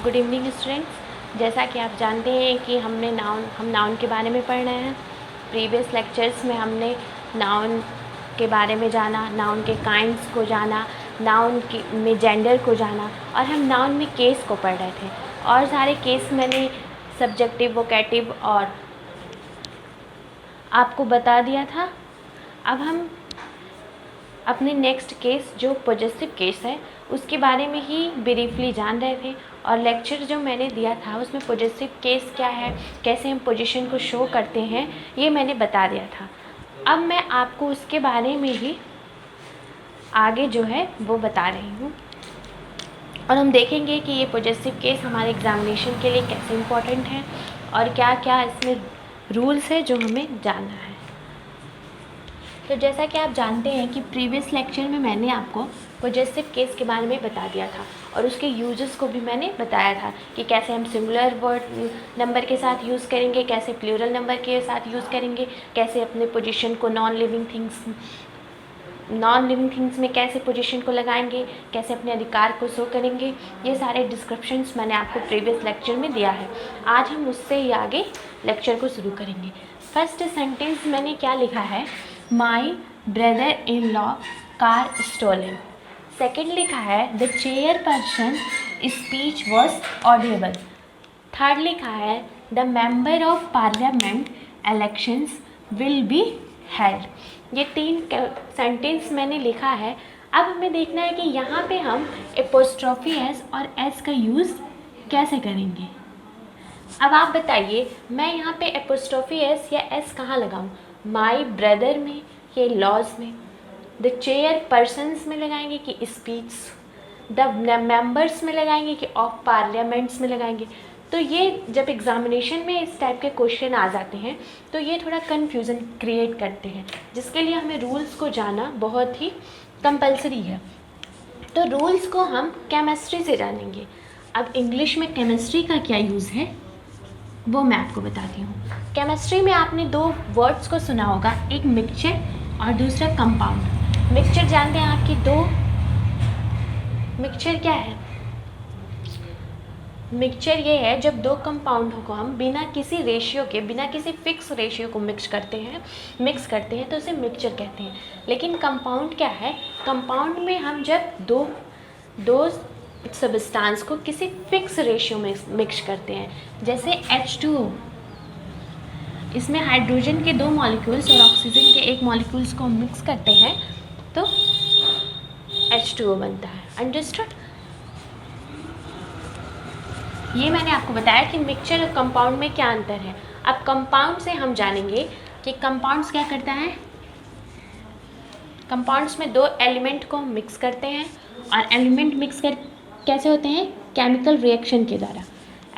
Good evening students. जैसा कि आप जानते हैं कि हम नाउन के बारे में पढ़ रहे हैं। प्रीवियस लेक्चर्स में हमने नाउन के बारे में जाना, नाउन के काइंड्स को जाना, में जेंडर को जाना और हम नाउन में केस को पढ़ रहे थे। और सारे केस मैंने सब्जेक्टिव, वोकेटिव और आपको बता दिया था। अब हम अपने नेक्स्ट केस जो पॉजेसिव केस है उसके बारे में ही ब्रीफली जान रहे थे। और लेक्चर जो मैंने दिया था उसमें पॉजेसिव केस क्या है, कैसे हम पोजीशन को शो करते हैं, ये मैंने बता दिया था। अब मैं आपको उसके बारे में ही आगे जो है वो बता रही हूँ और हम देखेंगे कि ये पॉजेसिव केस हमारे एग्जामिनेशन के लिए कैसे इम्पोर्टेंट है और क्या क्या इसमें रूल्स है जो हमें जानना है। तो जैसा कि आप जानते हैं कि प्रीवियस लेक्चर में मैंने आपको पॉजेसिव केस के बारे में बता दिया था और उसके यूजेस को भी मैंने बताया था कि कैसे हम सिंगुलर वर्ड नंबर के साथ यूज़ करेंगे, कैसे प्लूरल नंबर के साथ यूज़ करेंगे, कैसे अपने पोजीशन को नॉन लिविंग थिंग्स में कैसे पोजीशन को लगाएंगे, कैसे अपने अधिकार को शो करेंगे। ये सारे डिस्क्रिप्शंस मैंने आपको प्रीवियस लेक्चर में दिया है। आज हम उससे ही आगे लेक्चर को शुरू करेंगे। फर्स्ट सेंटेंस मैंने क्या लिखा है, my brother in law car stolen. Second लिखा है the chairperson speech was audible. Third लिखा है the member of parliament elections will be held. ये 3 सेंटेंस मैंने लिखा है। अब हमें देखना है कि यहाँ पे हम एपोस्ट्रोफी एस और एस का यूज़ कैसे करेंगे। अब आप बताइए, मैं यहाँ पे एपोस्ट्रोफी एस या एस कहाँ लगाऊँ, माई ब्रदर में या लॉज में, द चेयर पर्सनस में लगाएंगे कि स्पीच, द मेंबर्स में लगाएंगे कि ऑफ पार्लियामेंट्स में लगाएंगे। तो ये जब एग्जामिनेशन में इस टाइप के क्वेश्चन आ जाते हैं तो ये थोड़ा कन्फ्यूज़न क्रिएट करते हैं, जिसके लिए हमें रूल्स को जाना बहुत ही कंपलसरी है। तो रूल्स को हम केमिस्ट्री से जानेंगे। अब इंग्लिश में केमिस्ट्री का क्या यूज़ है वो मैं आपको बताती हूँ। केमिस्ट्री में आपने 2 वर्ड्स को सुना होगा, एक मिक्सचर और दूसरा कंपाउंड। मिक्सचर जानते हैं आपकी 2, मिक्सचर क्या है, मिक्सचर ये है जब 2 कंपाउंड को हम बिना किसी रेशियो के, बिना किसी फिक्स रेशियो को मिक्स करते हैं तो उसे मिक्सचर कहते हैं। लेकिन कंपाउंड क्या है, कंपाउंड में हम जब दो सब्सटेंस को किसी फिक्स रेशियो में मिक्स करते हैं, जैसे H2O, इसमें हाइड्रोजन के 2 मॉलिक्यूल्स और ऑक्सीजन के 1 मॉलिक्यूल्स को मिक्स करते हैं तो H2O बनता है। अंडरस्टूड। ये मैंने आपको बताया कि मिक्सचर और कंपाउंड में क्या अंतर है। अब कंपाउंड से हम जानेंगे कि कंपाउंड्स क्या करता है। कंपाउंड्स में 2 एलिमेंट को मिक्स करते हैं और एलिमेंट मिक्स कर कैसे होते हैं, केमिकल रिएक्शन के द्वारा।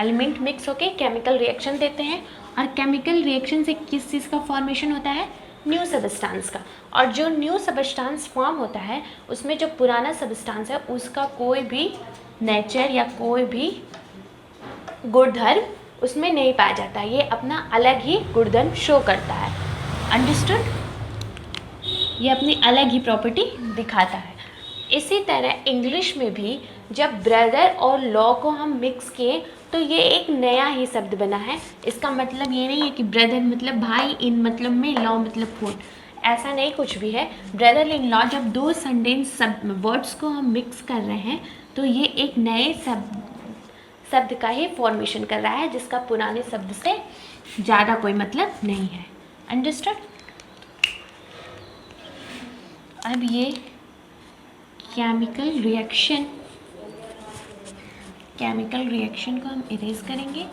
एलिमेंट मिक्स होके केमिकल रिएक्शन देते हैं और केमिकल रिएक्शन से किस चीज़ का फॉर्मेशन होता है, न्यू सबस्टेंस का। और जो न्यू सबस्टेंस फॉर्म होता है उसमें जो पुराना सबस्टेंस है उसका कोई भी नेचर या कोई भी गुणधर्म उसमें नहीं पाया जाता, ये अपना अलग ही गुणधर्म शो करता है। अंडरस्टूड। ये अपनी अलग ही प्रॉपर्टी दिखाता है। इसी तरह इंग्लिश में भी जब ब्रदर और लॉ को हम मिक्स किए तो ये एक नया ही शब्द बना है। इसका मतलब ये नहीं है कि ब्रदर मतलब भाई, इन मतलब में, लॉ मतलब कोर्ट, ऐसा नहीं कुछ भी है। ब्रदर इन लॉ जब 2 सेंटेंस वर्ड्स को हम मिक्स कर रहे हैं तो ये एक नए शब्द का ही फॉर्मेशन कर रहा है, जिसका पुराने शब्द से ज़्यादा कोई मतलब नहीं है। अंडरस्टूड। अब ये केमिकल रिएक्शन को हम इरेज करेंगे,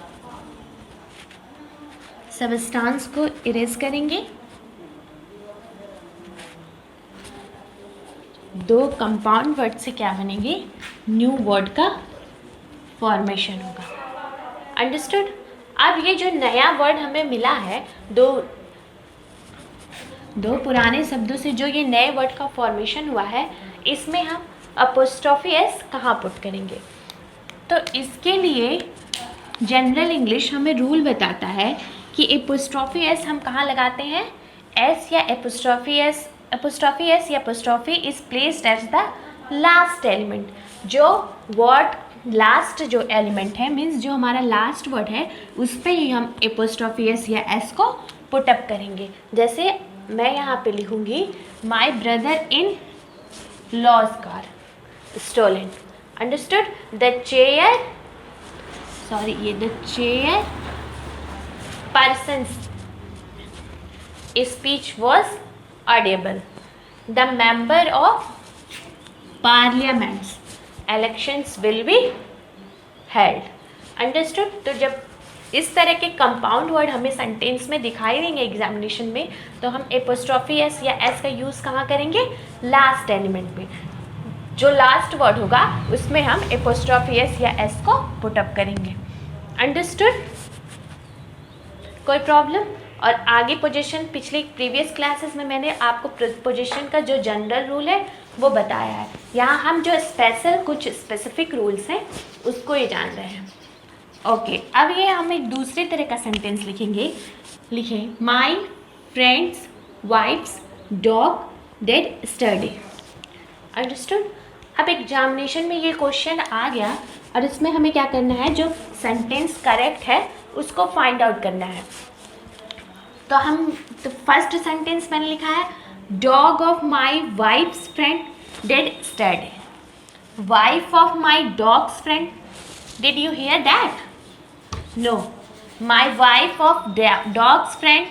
सबस्टेंस को इरेज करेंगे, 2 कंपाउंड वर्ड से क्या बनेंगे, न्यू वर्ड का फॉर्मेशन होगा। अंडरस्टूड। अब ये जो नया वर्ड हमें मिला है, दो पुराने शब्दों से जो ये नए वर्ड का फॉर्मेशन हुआ है, इसमें हम अपोस्ट्रोफी एस कहाँ पुट करेंगे। तो इसके लिए जनरल इंग्लिश हमें रूल बताता है कि एपोस्ट्रोफी एस हम कहाँ लगाते हैं, एस या एपोस्ट्रोफी एस या apostrophe is placed as the last element. जो वर्ड लास्ट जो एलिमेंट है, मीन्स जो हमारा लास्ट वर्ड है, उस पर ही हम एपोस्ट्रॉफी एस या एस को पुटअप करेंगे। जैसे मैं यहाँ पे लिखूँगी my brother in law's car stolen. Understood? The chairperson's speech was audible. The member of parliaments elections will be held। Understood? तो जब इस तरह के कंपाउंड वर्ड हमें सेंटेंस में दिखाई देंगे एग्जामिनेशन में, तो हम एपोस्ट्रॉफी एस या एस का यूज़ कहाँ करेंगे? लास्ट एलिमेंट में। जो लास्ट वर्ड होगा उसमें हम एपोस्ट्रॉफी एस या एस को पुटअप करेंगे। अंडरस्टूड? कोई प्रॉब्लम? और आगे पोजीशन, पिछली प्रीवियस क्लासेस में मैंने आपको पोजीशन का जो जनरल रूल है वो बताया है। यहाँ हम जो कुछ स्पेसिफिक रूल्स हैं उसको ही जान रहे हैं। ओके, अब ये हम एक दूसरे तरह का सेंटेंस लिखेंगे। लिखें my friend's wife's dog dead study. Understood? अब एग्जामिनेशन में ये क्वेश्चन आ गया और इसमें हमें क्या करना है, जो सेंटेंस करेक्ट है उसको फाइंड आउट करना है। तो फर्स्ट सेंटेंस मैंने लिखा है dog of my wife's friend dead study. Wife of my dog's friend, did you hear that? No. My wife of dog's friend,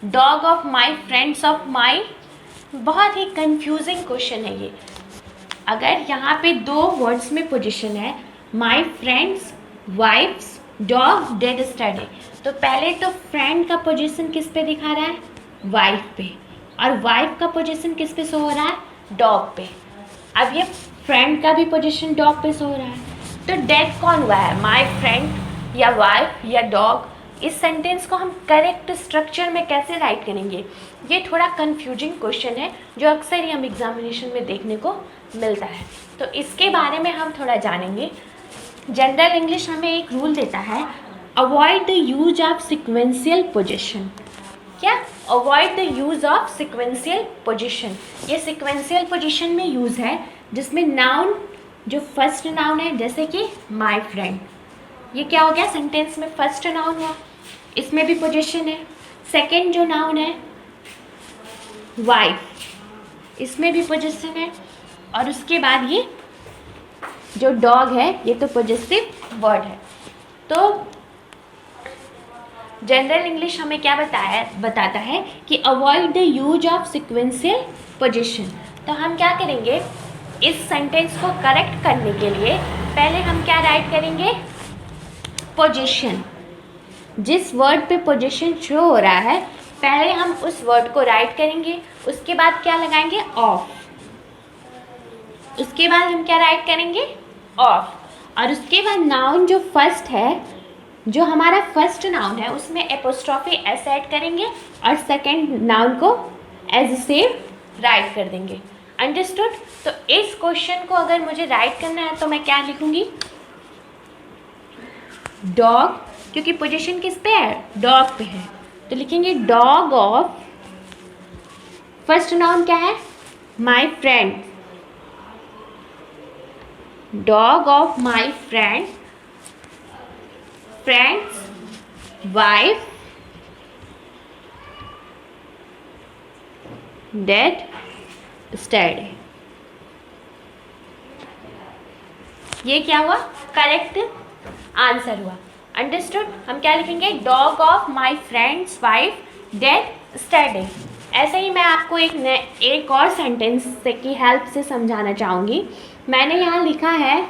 dog of my friend's of my. बहुत ही confusing question है ये। अगर यहाँ पे दो वर्ड्स में position है my friend's wife's dog dead study, तो पहले तो फ्रेंड का पोजीशन किस पे दिखा रहा है? वाइफ पे। और वाइफ का पोजीशन किस पे शो हो रहा है? डॉग पे। अब ये फ्रेंड का भी पोजीशन डॉग पे शो हो रहा है, तो डेड कौन हुआ है? माय फ्रेंड या वाइफ या डॉग। इस सेंटेंस को हम करेक्ट स्ट्रक्चर में कैसे राइट करेंगे? ये थोड़ा कंफ्यूजिंग क्वेश्चन है जो अक्सर ही हम एग्जामिनेशन में देखने को मिलता है, तो इसके बारे में हम थोड़ा जानेंगे। जनरल इंग्लिश हमें एक रूल देता है, avoid the use of sequential position. क्या? Avoid the use of sequential position. ये सिक्वेंशियल पोजीशन में यूज़ है जिसमें नाउन, जो फर्स्ट नाउन है जैसे कि माय फ्रेंड, ये क्या हो गया? सेंटेंस में फर्स्ट नाउन हुआ, इसमें भी पोजीशन है। सेकंड जो नाउन है वाइफ, इसमें भी पोजीशन है। और उसके बाद ये जो डॉग है ये तो पॉजिटिव वर्ड है। तो जनरल इंग्लिश हमें क्या बताता है कि avoid the use of sequential position. तो हम क्या करेंगे, इस सेंटेंस को करेक्ट करने के लिए पहले हम क्या राइट करेंगे? पोजीशन। जिस वर्ड पे पोजीशन शो हो रहा है पहले हम उस वर्ड को राइट करेंगे, उसके बाद क्या लगाएंगे? ऑफ। उसके बाद हम क्या राइट करेंगे? ऑफ। और उसके बाद नाउन जो फर्स्ट है, जो हमारा फर्स्ट नाउन है उसमें एपोस्ट्रॉफी एस ऐड करेंगे और सेकंड नाउन को एज सेव राइट कर देंगे। अंडरस्टूड? तो इस क्वेश्चन को अगर मुझे राइट करना है तो मैं क्या लिखूंगी? डॉग, क्योंकि पोजीशन किस पे है? डॉग पे है, तो लिखेंगे डॉग ऑफ, फर्स्ट नाउन क्या है? My friend, dog of my friend, friends wife dead study. ये क्या हुआ? करेक्ट आंसर हुआ। अंडरस्टूड? हम क्या लिखेंगे? Dog of my friends wife dead study. ऐसे ही मैं आपको एक और सेंटेंस की हेल्प से समझाना चाहूँगी। मैंने यहाँ लिखा है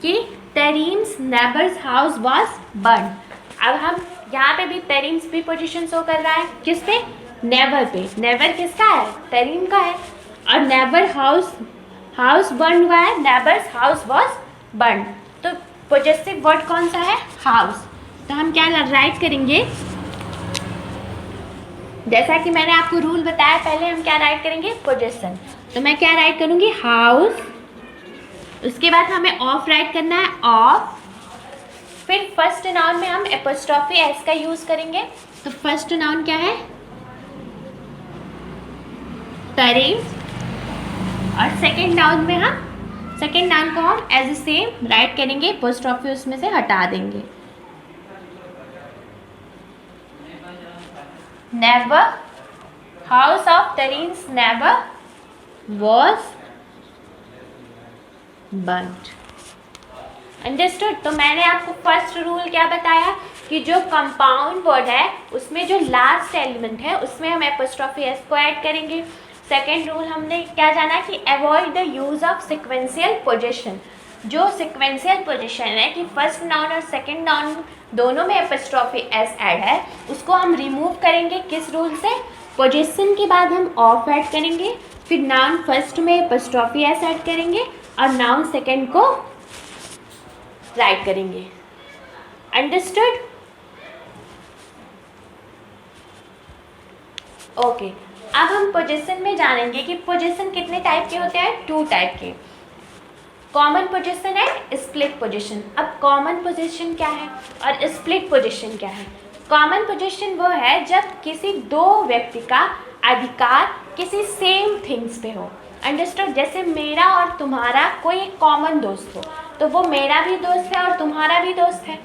कि तरीम्स नेबर्स हाउस वॉज बर्न। अब हम यहाँ पे भी तरीम्स भी पोजीशन शो कर रहा है, किस पे? नेबर पे। नेबर किसका है? तरीम का है। और नेबर हाउस बर्न हुआ है, नेबर्स हाउस वॉज बर्न। तो पॉजिटिव वर्ड कौन सा है? हाउस। तो हम क्या राइट करेंगे? जैसा कि मैंने आपको रूल बताया, पहले हम क्या राइट करेंगे? पोजीशन। तो मैं क्या राइट करूँगी? हाउस। उसके बाद हमें ऑफ राइट करना है, ऑफ। फिर फर्स्ट नाउन में हम एपोस्ट्रॉफी एस का यूज करेंगे। तो फर्स्ट नाउन क्या है? तरीम। और सेकंड नाउन में हम सेकेंड नाउन को हम एज ए सेम राइट करेंगे, एपोस्ट्रॉफी उसमें से हटा देंगे। Never, house of Tareen's never was burned. Understood. तो मैंने आपको फर्स्ट रूल क्या बताया कि जो कंपाउंड वर्ड है उसमें जो लास्ट एलिमेंट है उसमें हम एपोस्ट्रॉफी एस को ऐड करेंगे। सेकेंड रूल हमने क्या जाना कि avoid the use of sequential position. जो सिक्वेंशियल पोजीशन है कि फर्स्ट नाउन और सेकेंड नाउन दोनों में एपोस्ट्रॉफी एस ऐड है, उसको हम रिमूव करेंगे। किस रूल से? पोजीशन के बाद हम ऑफ ऐड करेंगे, फिर नाउन फर्स्ट में एपोस्ट्रॉफी एस ऐड करेंगे और नाउन सेकेंड को राइट करेंगे। अंडरस्टूड? ओके। अब हम पोजीशन में जानेंगे कि पोजीशन कितने टाइप के होते हैं। 2 टाइप के, common position and split position. अब कॉमन पोजीशन क्या है और स्प्लिट पोजीशन क्या है? कॉमन पोजीशन वो है जब किसी 2 व्यक्ति का अधिकार किसी सेम थिंग्स पे हो। अंडरस्टूड? जैसे मेरा और तुम्हारा कोई एक कॉमन दोस्त हो, तो वो मेरा भी दोस्त है और तुम्हारा भी दोस्त है,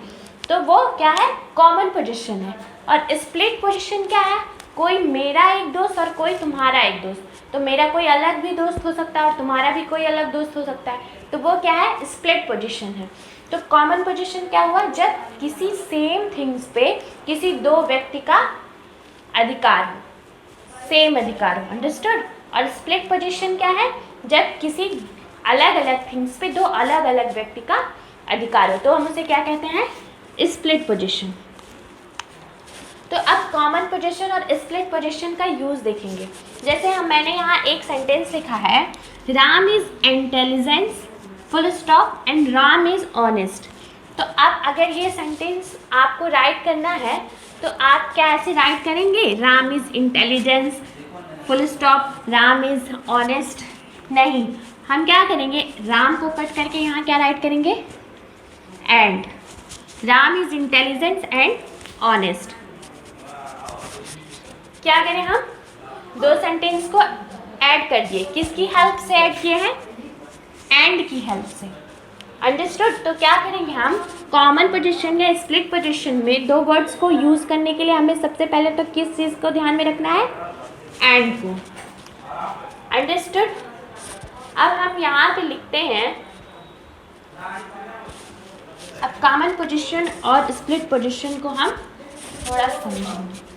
तो वो क्या है? कॉमन पोजीशन है। और स्प्लिट पोजीशन क्या है? कोई मेरा एक दोस्त और कोई तुम्हारा एक दोस्त, तो मेरा कोई अलग भी दोस्त हो सकता है और तुम्हारा भी कोई अलग दोस्त हो सकता है, तो वो क्या है? स्प्लिट पोजीशन है। तो कॉमन पोजीशन क्या हुआ? जब किसी सेम थिंग्स पे किसी 2 व्यक्ति का अधिकार हो, सेम अधिकार हो। अंडरस्टूड? और स्प्लिट पोजीशन क्या है? जब किसी अलग अलग थिंग्स पे 2 अलग अलग व्यक्ति का अधिकार हो, तो हम उसे क्या कहते हैं? Split position. तो अब कॉमन पोजीशन और स्प्लिट पोजीशन का यूज़ देखेंगे। जैसे मैंने यहाँ एक सेंटेंस लिखा है, Ram is intelligence full stop and Ram is honest. तो अब अगर ये सेंटेंस आपको राइट करना है तो आप क्या ऐसे राइट करेंगे? Ram is intelligence full stop Ram is honest? नहीं, हम क्या करेंगे? राम को कट करके यहाँ क्या राइट करेंगे? And Ram is intelligence and honest. क्या करें? हम 2 सेंटेंस को ऐड कर दिए। किसकी हेल्प से ऐड किए हैं? एंड की हेल्प से। अंडरस्टूड? तो क्या करेंगे हम? कॉमन पोजीशन या स्प्लिट पोजीशन में 2 वर्ड्स को यूज़ करने के लिए हमें सबसे पहले तो किस चीज़ को ध्यान में रखना है? एंड को। अंडरस्टूड? अब हम यहाँ पे लिखते हैं, अब कॉमन पोजीशन और स्प्लिट पोजीशन को हम थोड़ा समझेंगे।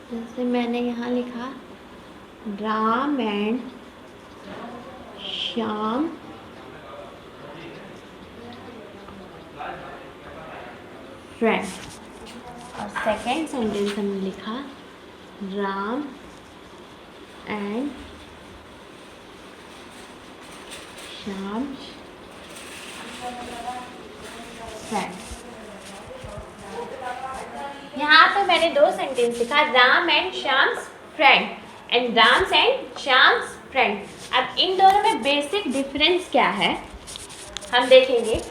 जैसे मैंने यहाँ लिखा राम एंड श्याम फ्रेंड, और सेकेंड सेंटेंस हमने लिखा राम एंड श्याम फ्रेंड। यहाँ पे मैंने 2 सेंटेंस लिखा, Ram and Shyam's friend and Ram's and Shyam's friend. अब इन दोनों में बेसिक डिफरेंस क्या है हम देखेंगे।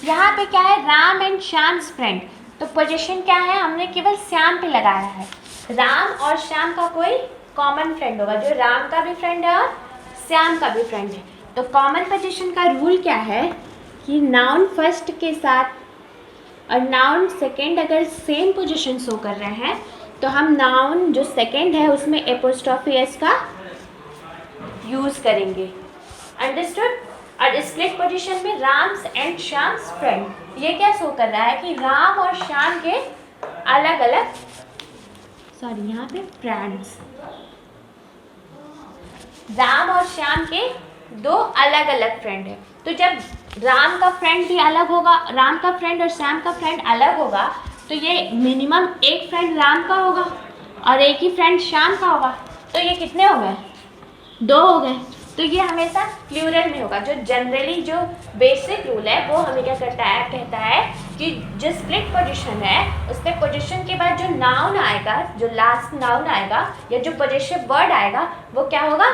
यहाँ पे क्या है? राम एंड श्याम्स फ्रेंड, तो पोजीशन क्या है? हमने केवल श्याम पे लगाया है। राम और श्याम का कोई कॉमन फ्रेंड होगा, जो राम का भी फ्रेंड है और श्याम का भी फ्रेंड है। तो कॉमन पोजीशन का रूल क्या है कि नाउन फर्स्ट के साथ और नाउन सेकेंड अगर सेम पोजीशन शो कर रहे हैं तो हम नाउन जो सेकेंड है उसमें एपोस्ट्रॉफी एस का यूज़ करेंगे। अंडरस्टूड? और स्प्लिट पोजीशन में राम्स एंड श्याम्स फ्रेंड, ये क्या शो कर रहा है कि राम और श्याम के अलग अलग, सॉरी यहाँ पे फ्रेंड्स, राम और श्याम के 2 अलग अलग फ्रेंड है। तो जब राम का फ्रेंड भी अलग होगा, राम का फ्रेंड और श्याम का फ्रेंड अलग होगा, तो ये मिनिमम एक फ्रेंड राम का होगा और एक ही फ्रेंड श्याम का होगा। तो ये कितने हो गए? 2 हो गए। तो ये हमेशा प्लूरल में होगा। जो जनरली जो बेसिक रूल है वो हमें क्या करता है, कहता है कि जो स्प्लिट पोजीशन है उसमें पोजीशन के बाद जो नाउन आएगा, जो लास्ट नाउन आएगा या जो पोजेसिव वर्ड आएगा वो क्या होगा,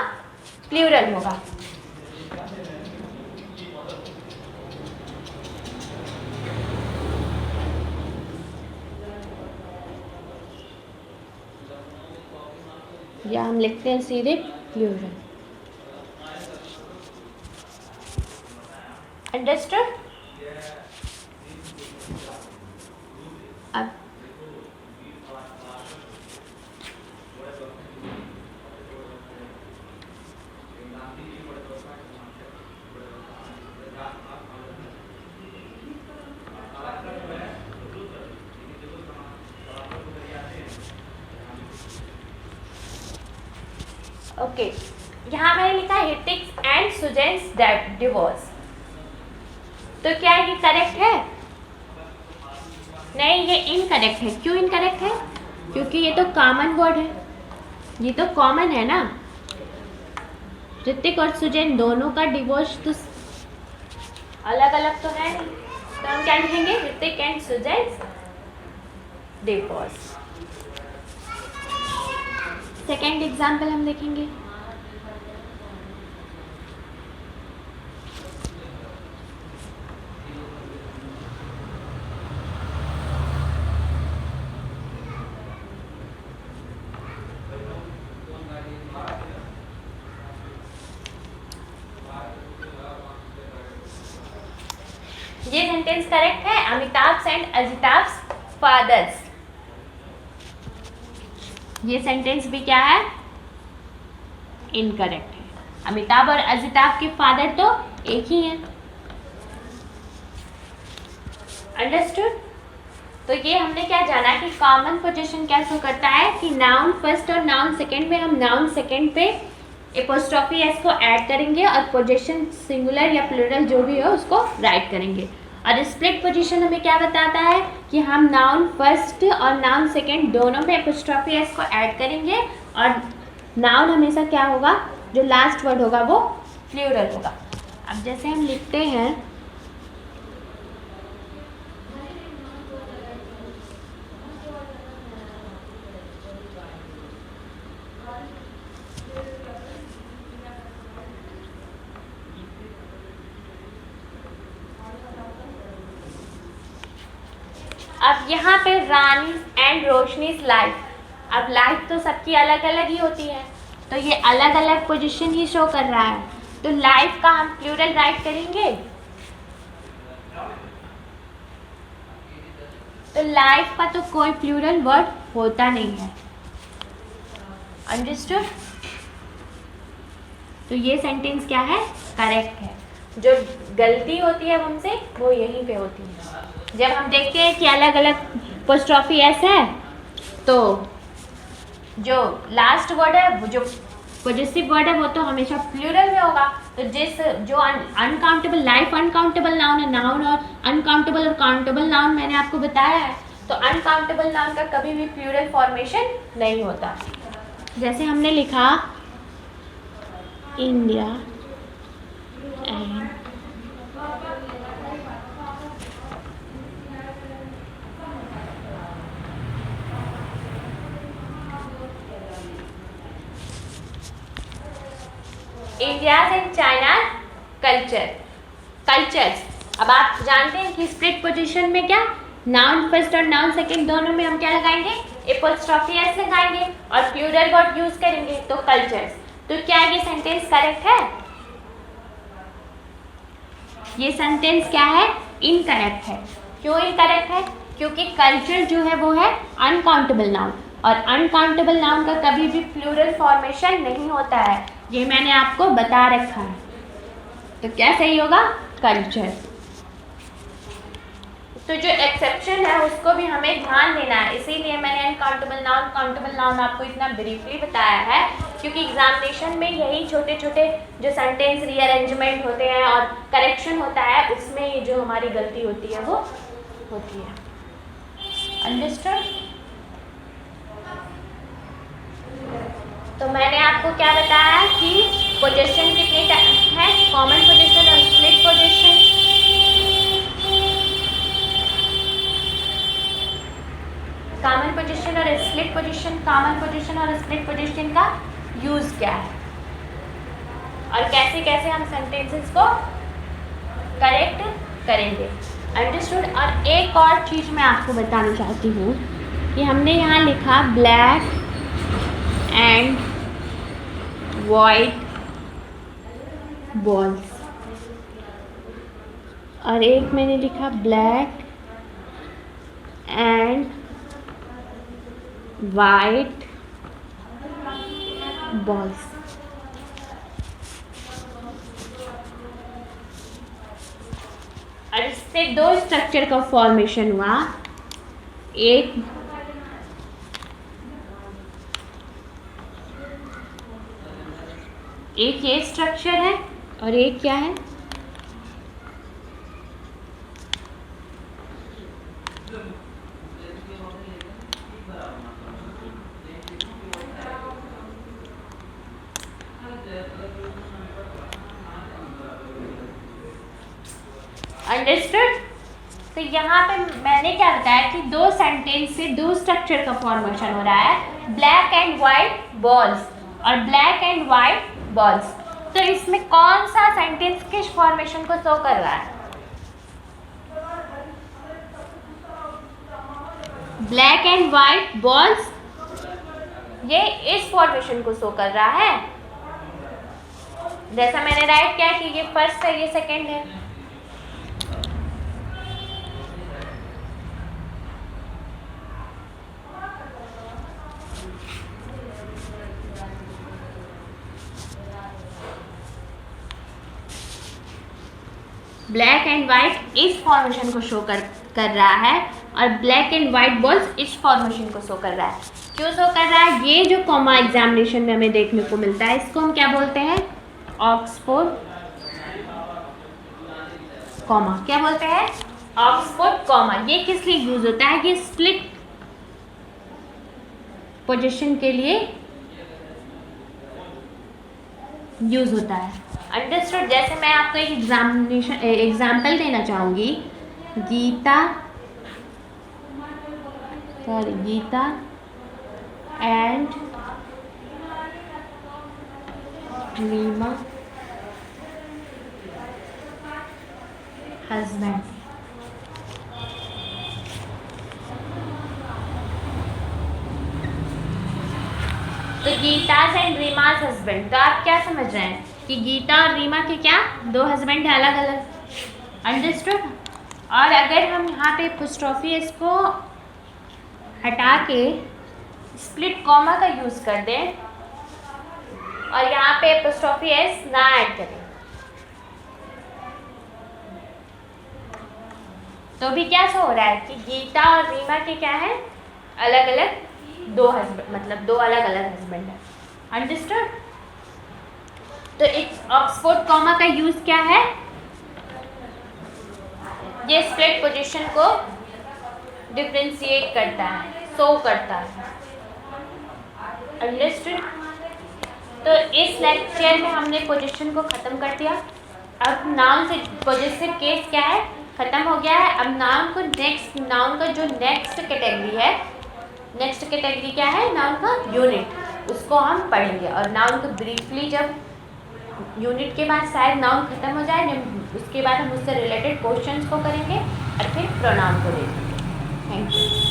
प्लूरल होगा। या हम लिखते हैं सीधे प्लूरल। अंडरस्टूड? अब ओके, यहाँ मैंने लिखा हिटिक्स एंड सुजेन्स डिवोर्स। तो क्या ये करेक्ट है? नहीं, ये इनकरेक्ट है। क्यों इनकरेक्ट है? क्योंकि ये तो कॉमन वर्ड है, ये तो कॉमन है ना। ऋतिक और सुजैन दोनों का डिवोर्स तो अलग अलग तो है नहीं, तो हम क्या लिखेंगे, Hrithik and Sussanne divorce. Second example हम देखेंगे। ये सेंटेंस करेक्ट है, अमिताभ एंड अजिताभ फादर्स। ये सेंटेंस भी क्या है, इनकरेक्ट है। अमिताभ और अजिताभ के फादर तो एक ही हैं। अंडरस्टूड? तो ये हमने क्या जाना कि कॉमन पोजीशन क्या शो करता है कि नाउन फर्स्ट और नाउन सेकंड में हम नाउन सेकंड पे एपोस्ट्रोफी एस को ऐड करेंगे और पोजीशन सिंगुलर या प्लूरल जो भी हो उसको राइट करेंगे। और स्प्लिट पोजीशन हमें क्या बताता है कि हम नाउन फर्स्ट और नाउन सेकंड दोनों में एपोस्ट्रोफी एस को ऐड करेंगे और नाउन हमेशा क्या होगा, जो लास्ट वर्ड होगा वो प्लूरल होगा। अब जैसे हम लिखते हैं अब यहाँ पे रानी एंड रोशनीज लाइफ। अब लाइफ तो सबकी अलग अलग ही होती है, तो ये अलग अलग पोजीशन ही शो कर रहा है, तो लाइफ का हम प्लूरल राइट करेंगे। तो लाइफ का तो कोई प्लूरल वर्ड होता नहीं है। अंडरस्टूड? तो ये सेंटेंस क्या है, करेक्ट है। जो गलती होती है हमसे वो यहीं पे होती है। जब हम देखते हैं कि अलग अलग पोस्ट्रॉफी एस है तो जो लास्ट वर्ड है, वो जो पॉजिटिव वर्ड है वो तो हमेशा प्लूरल में होगा। तो जो अनकाउंटेबल, लाइफ अनकाउंटेबल नाउन है, नाउन और अनकाउंटेबल और काउंटेबल नाउन मैंने आपको बताया है। तो अनकाउंटेबल नाउन का कभी भी प्लूरल फॉर्मेशन नहीं होता। जैसे हमने लिखा India and India and China cultures. अब आप जानते हैं कि स्प्लिट पोजीशन में क्या, नाउन फर्स्ट और नाउन सेकंड दोनों में हम क्या लगाएंगे, एपोस्ट्रोफी एस लगाएंगे और प्लूरल वर्ड यूज करेंगे, तो कल्चर्स। तो क्या ये सेंटेंस करेक्ट है? ये सेंटेंस क्या है, इनकरेक्ट है। क्यों इनकरेक्ट है? क्योंकि कल्चर जो है वो है अनकाउंटेबल नाउन और अनकाउंटेबल नाउन का कभी भी प्लूरल फॉर्मेशन नहीं होता है, ये मैंने आपको बता रखा है। तो क्या सही होगा, कल्चर। तो जो एक्सेप्शन है उसको भी हमें ध्यान देना है, इसीलिए मैंने अनकाउंटेबल नाउन काउंटेबल नाउन आपको इतना ब्रीफली बताया है, क्योंकि एग्जामिनेशन में यही छोटे छोटे जो सेंटेंस रीअरेंजमेंट होते हैं और करेक्शन होता है उसमें ये जो हमारी गलती होती है वो होती है। अंडरस्टूड? तो मैंने आपको क्या बताया कि पोजीशन कितनी है, कॉमन पोजीशन और स्प्लिट पोजीशन। कॉमन पोजीशन और स्प्लिट पोजीशन, कॉमन पोजीशन और स्प्लिट पोजीशन का यूज क्या है और कैसे कैसे हम सेंटेंसेस को करेक्ट करेंगे। अंडरस्टूड। और एक और चीज़ मैं आपको बताना चाहती हूँ कि हमने यहाँ लिखा ब्लैक एंड वाइट बॉल्स और एक मैंने लिखा ब्लैक एंड वाइट बॉल्स। और इससे दो स्ट्रक्चर का फॉर्मेशन हुआ, एक ये स्ट्रक्चर है और एक क्या है, अंडरस्टूड। तो यहाँ पे मैंने क्या बताया कि दो सेंटेंस से दो स्ट्रक्चर का फॉर्मेशन हो रहा है, ब्लैक एंड वाइट बॉल्स और ब्लैक एंड वाइट बॉल्स। तो इसमें कौन सा सेंटेंस किस फॉर्मेशन को शो कर रहा है, ब्लैक एंड वाइट बॉल्स ये इस फॉर्मेशन को शो कर रहा है। जैसा मैंने राइट किया कि ये फर्स्ट है, ये सेकंड है। ब्लैक एंड वाइट इस फॉर्मेशन को शो कर रहा है और ब्लैक एंड वाइट बॉल्स इस फॉर्मेशन को शो कर रहा है। क्यों शो कर रहा है, ये जो कॉमा एग्जामिनेशन में हमें देखने को मिलता है इसको हम क्या बोलते हैं, ऑक्सफोर्ड कॉमा। क्या बोलते हैं, ऑक्सफोर्ड कॉमा। ये किस लिए यूज होता है, ये स्प्लिट पोजीशन के लिए यूज होता है। अंडरस्टूड। जैसे मैं आपको एक एग्जाम्पल देना चाहूँगी, गीता एंड रीमा हस्बैंड। तो गीताज एंड रीमाज हस्बैंड। तो आप क्या समझ रहे हैं कि गीता और रीमा के क्या दो हस्बैंड है, अलग अलग। अंडरस्टूड। और अगर हम यहाँ पे एपोस्ट्रोफी एस को हटा के स्प्लिट कॉमा का यूज़ कर दें और यहाँ पे एपोस्ट्रोफी एस ना ऐड करें तो भी क्या हो रहा है कि गीता और रीमा के क्या है, अलग अलग दो हस्बैंड, मतलब दो अलग अलग हस्बैंड है। अंडरस्टूड। तो इस ऑक्सफोर्ड कॉमा का यूज क्या है, ये स्प्लिट पोजीशन को डिफरेंशिएट करता है, शो करता है। अंडरस्टूड। तो इस लेक्चर में हमने पोजीशन को ख़त्म कर दिया। अब नाउन से पॉजिटिव केस क्या है, ख़त्म हो गया है। अब नाउन को नाउन का जो नेक्स्ट कैटेगरी है, नेक्स्ट कैटेगरी क्या है, नाउन का यूनिट, उसको हम पढ़ेंगे। और नाउन को ब्रीफली जब यूनिट के बाद शायद नाउन खत्म हो जाए, उसके बाद हम उससे रिलेटेड क्वेश्चंस को करेंगे और फिर प्रोनाउन को देखेंगे। Thank you.